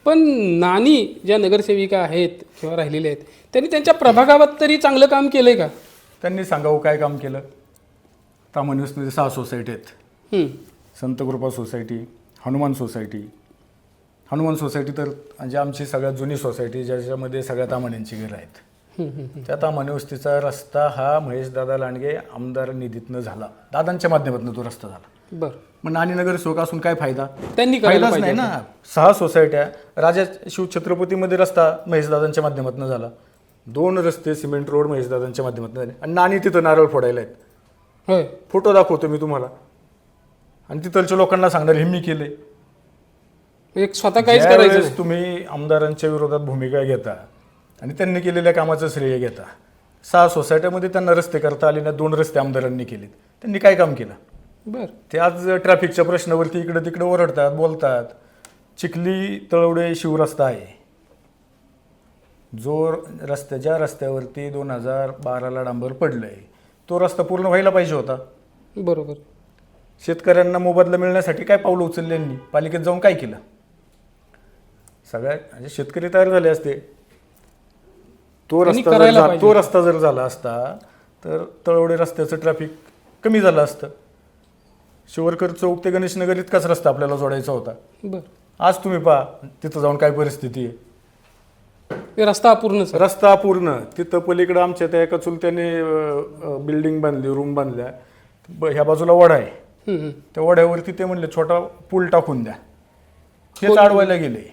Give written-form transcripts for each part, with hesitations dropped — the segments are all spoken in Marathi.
पण नानी ज्या नगरसेविका आहेत किंवा राहिलेल्या आहेत त्यांनी त्यांच्या प्रभागात तरी चांगलं काम केलंय का? त्यांनी सांगावं काय काम केलं. तामणीमध्ये 6 सोसायटी आहेत. हं, संत कृपा society, Hanuman society. Hanuman society तर म्हणजे आमची सगळ्यात जुनी सोसायटी ज्याच्यामध्ये सगळ्या तामाण्यांची घरं आहेत. हं, हं, हं. त्या तामाणे वस्तीचा रस्ता हा महेशदादा लांडगे आमदार निधीतनं झाला. दादांच्या माध्यमातून तो रस्ता झाला. बरं, मग नानी नगरसेवक असून काय फायदा? त्यांनी करायला फायदाच नाही पाहिजे. ना. 6 सोसायट्या राजा शिवछत्रपतीमध्ये रस्ता महेशदादांच्या माध्यमातून झाला. 2 रस्ते सिमेंट रोड महेशदादांच्या माध्यमातून झाले आणि नानी तिथं नारळ फोडायला आहेत. होय, फोटो दाखवतो मी तुम्हाला आणि तिथलच्या लोकांना सांगणार हे मी केले. एक स्वतः काहीच करायचं ज्यावेळेस नाही. तुम्ही आमदारांच्या विरोधात भूमिका घेता आणि त्यांनी केलेल्या कामाचं श्रेय घेता. 6 सोसायट्यामध्ये त्यांना रस्ते करता आले ना. 2 रस्ते आमदारांनी केलेत. त्यांनी काय काम केलं? बरं, ते आज ट्रॅफिकच्या प्रश्नावरती इकडे तिकडे ओरडतात, बोलतात. चिखली तळवडे शिवरस्ता आहे. ज्या रस्त्यावरती 2012ला डांबर पडलंय तो रस्ता पूर्ण व्हायला पाहिजे होता. बरोबर. शेतकऱ्यांना मोबदला मिळण्यासाठी काय पावलं उचलले यांनी? पालिकेत जाऊन काय केलं? सगळ्यात म्हणजे शेतकरी तयार झाले असते. तो रस्ता जर झाला असता तर तळवडे रस्त्याचं ट्रॅफिक कमी झालं असतं. शिवरकर चौक ते गणेशनगर इतकाच रस्ता आपल्याला जोडायचा होता. बरं, आज तुम्ही पहा तिथं जाऊन काय परिस्थिती आहे. ते रस्ता अपूर्णच आहे. रस्ता अपूर्ण. तिथं पलीकडं आमच्या त्या एका चुलत्याने बिल्डिंग बांधली, रूम बांधल्या. ह्या बाजूला वडा आहे. हं, हं. त्या वड्यावरती ते म्हणले छोटा पूल टाकून द्या. हेच अडवायला गेले.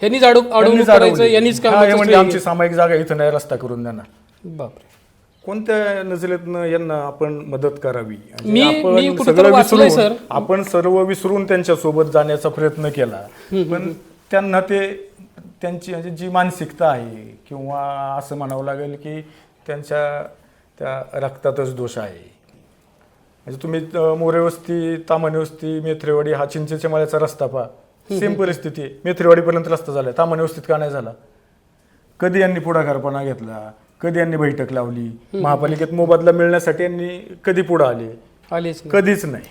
ह्यांनीच अडवणूक करायचं, यांनीच काम म्हणजे आमची सामायिक जागा इथं नाही रस्ता करून देणार. बापरे. कोणत्या नजरेतनं यांना आपण मदत करावी? आणि मी आपण कुठेतरी सगळं वाचलंय विसरून सर. आपण सर्व विसरून त्यांच्या सोबत जाण्याचा प्रयत्न केला. पण त्यांना ते त्यांची म्हणजे जी मानसिकता आहे किंवा असं म्हणावं लागेल की त्यांच्या त्या रक्तातच दोष आहे. म्हणजे तुम्ही मोरेवस्ती, तामाणेवस्ती, मेथरेवाडी हा चिंचेच्या माळ्याचा रस्ता पहा. सेम परिस्थिती आहे. मेथरेवाडीपर्यंत रस्ता झाला, तामाणेवस्तीत का नाही झाला? कधी यांनी पुढाकारपणा घेतला? कधी यांनी बैठक लावली? महापालिकेत मोबदला मिळण्यासाठी यांनी कधी पुढे आले? आलेच नाही. कधीच नाही.